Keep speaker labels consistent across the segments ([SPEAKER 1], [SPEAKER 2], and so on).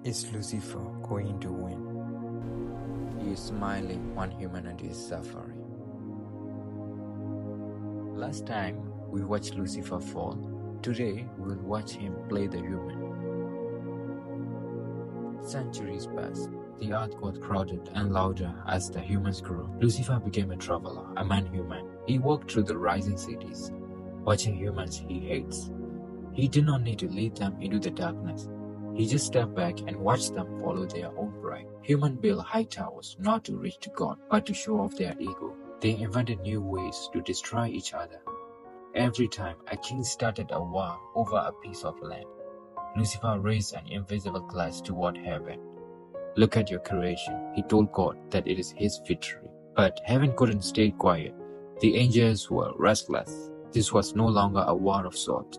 [SPEAKER 1] Is Lucifer going to win? He is smiling when humanity is suffering. Last time we watched Lucifer fall. Today we will watch him play the human. Centuries passed. The earth got crowded and louder as the humans grew. Lucifer became a traveler, a man-human. He walked through the rising cities, watching humans he hates. He did not need to lead them into the darkness. He just stepped back and watched them follow their own pride. Humans built high towers not to reach to God, but to show off their ego. They invented new ways to destroy each other. Every time a king started a war over a piece of land, Lucifer raised an invisible glass toward heaven. Look at your creation. He told God that it is his victory. But heaven couldn't stay quiet. The angels were restless. This was no longer a war of swords.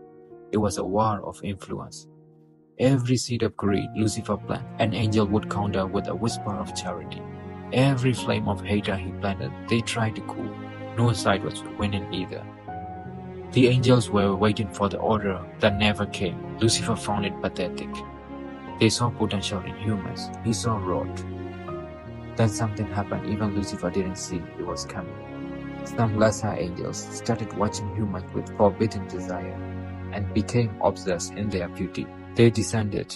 [SPEAKER 1] It was a war of influence. Every seed of greed Lucifer planted, an angel would counter with a whisper of charity. Every flame of hatred he planted, they tried to cool. No side was winning either. The angels were waiting for the order that never came. Lucifer found it pathetic. They saw potential in humans. He saw wrath. Then something happened even Lucifer didn't see it was coming. Some lesser angels started watching humans with forbidden desire and became obsessed in their beauty. They descended,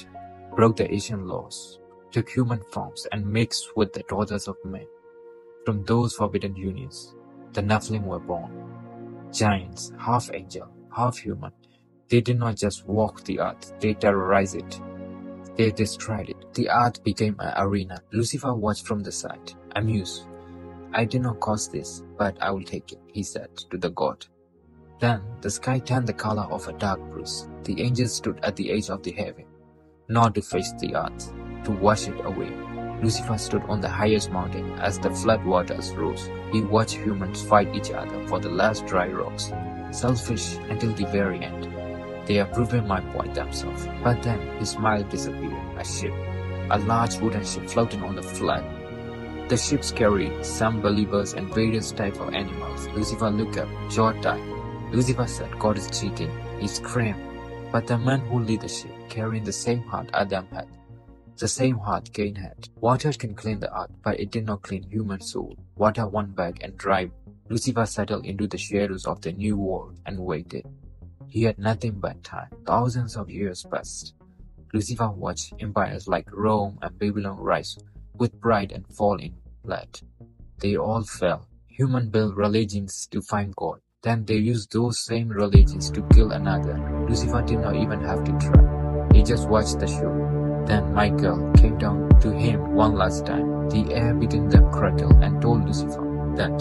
[SPEAKER 1] broke the ancient laws, took human forms and mixed with the daughters of men. From those forbidden unions, the Nephilim were born. Giants, half angel, half human. They did not just walk the earth, they terrorized it. They destroyed it. The earth became an arena. Lucifer watched from the side, amused. I did not cause this, but I will take it, he said to the god. Then the sky turned the color of a dark bruise. The angels stood at the edge of the heaven, not to face the earth, to wash it away. Lucifer stood on the highest mountain as the flood waters rose. He watched humans fight each other for the last dry rocks, selfish until the very end. They have proven my point themselves. But then his smile disappeared. A ship, a large wooden ship floating on the flood. The ships carried some believers and various types of animals. Lucifer looked up, jaw tied. Lucifer said, God is cheating. He screamed. But the man who led the ship, carrying the same heart Adam had, the same heart Cain had. Water can clean the earth, but it did not clean human soul. Water went back and dried. Lucifer settled into the shadows of the new world and waited. He had nothing but time. Thousands of years passed. Lucifer watched empires like Rome and Babylon rise with pride and fall in blood. They all fell. Humans built religions to find God. Then they used those same religions to kill another. Lucifer did not even have to try. He just watched the show. Then Michael came down to him one last time. The air between them crackled and told Lucifer that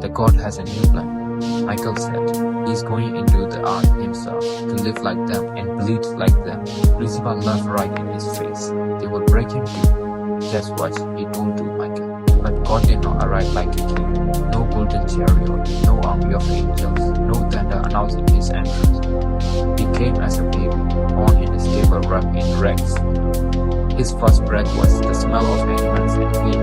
[SPEAKER 1] the God has a new plan. Michael said, he's going into the earth himself to live like them and bleed like them. Lucifer laughed right in his face. They will break him too. That's what he told to Michael. But God did not arrive like a king. No golden chariot, no army of angels, no thunder announcing his entrance. He came as a baby, born in a stable wrapped in rags. His first breath was the smell of animals and hay.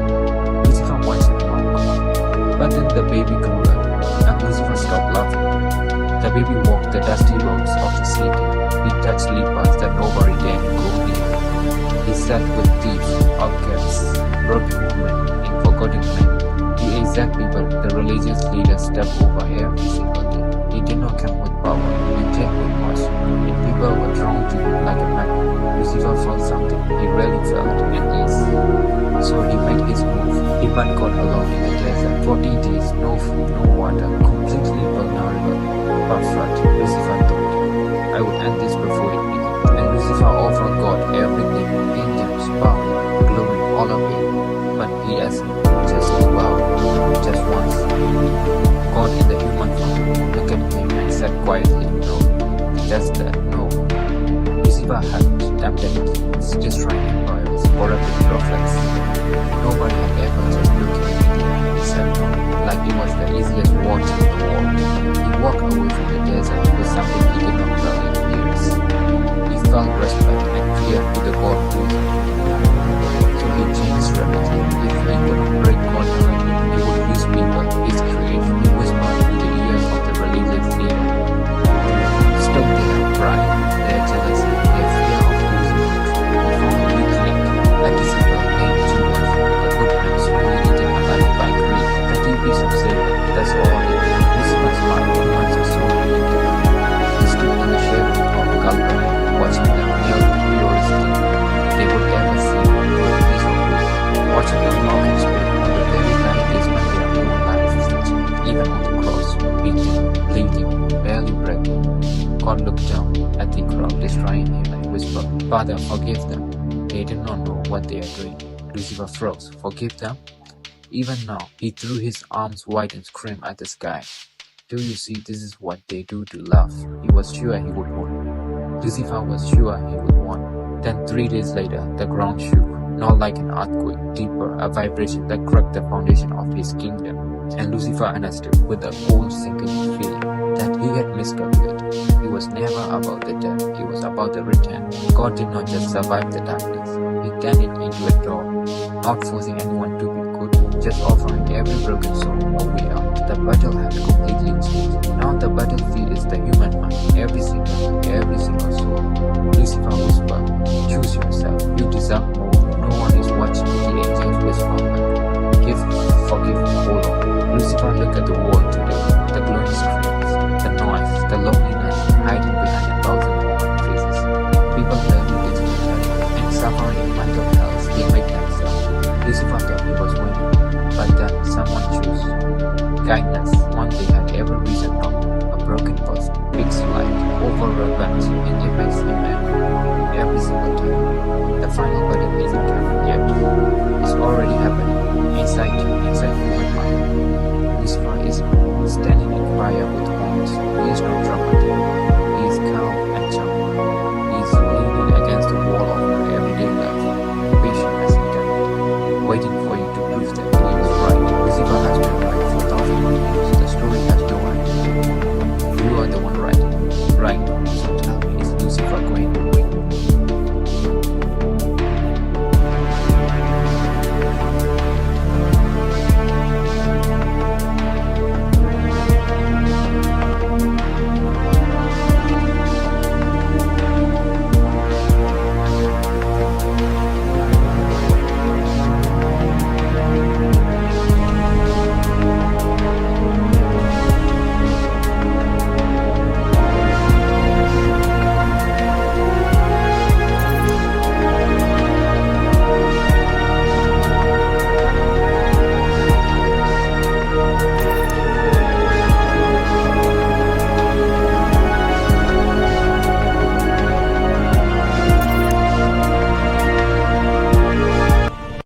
[SPEAKER 1] Lucifer watched him walk. But then the baby grew up, and Lucifer stopped laughing. The baby walked the dusty roads of the city. He touched lepers that nobody dared to go near. He sat with thieves, outcasts, broken women, and forgotten men. The exact people the religious leaders stepped over every single day. He did not come with power, he came with mercy, and people were drawn to him like a magnet. Lucifer felt something he rarely felt at ease. So he made his move. He went God alone in the desert. 40 days, no food, no water, completely vulnerable. Perfect, Lucifer thought. I would end this before it begins. And Lucifer offered God everything, angels, power, glory, all of it. But he asked just wow, just once. God in the human form looked at him and said quietly, no, just that, no. Lucifer had tempted kings, destroying empires, corrupted prophets. Nobody had ever just looked at him and said no, like it was the easiest walk in the world. He walked away from the desert with something he did not feel in years. He felt respect and fear to the God who is. So he changed strategy. If he could break God directly, he would use people, his creation. He whispered to the ears of the religious leader. Stop their pride, their jealousy, their fear of losing control. He found weakling Father, forgive them. They did not know what they are doing. Lucifer froze. Forgive them? Even now, he threw his arms wide and screamed at the sky. Do you see, this is what they do to love. He was sure he would win. Lucifer was sure he would win. Then 3 days later, the ground shook, not like an earthquake, deeper, a vibration that cracked the foundation of his kingdom. And Lucifer understood with a cold sinking feeling that he had miscalculated. It was never about the death, it was about the return. God did not just survive the darkness, he turned it into a door, not forcing anyone to be good, just offering every broken soul a way out. The battle had completely changed. Now the battlefield is the human mind, every single soul. Lucifer whispered, choose yourself, you deserve more. No one is watching. The angels whispered back, forgive, hold on. Lucifer looked at the world today, the glowing screens, the noise, the loneliness, hiding behind 1,000 human faces. People learning digital and suffering in mental health, they make themselves. Lucifer thought he was winning, but then someone chose kindness. One they had every reason not. A broken person, fixed light, over revenge, and it makes him angry every single time.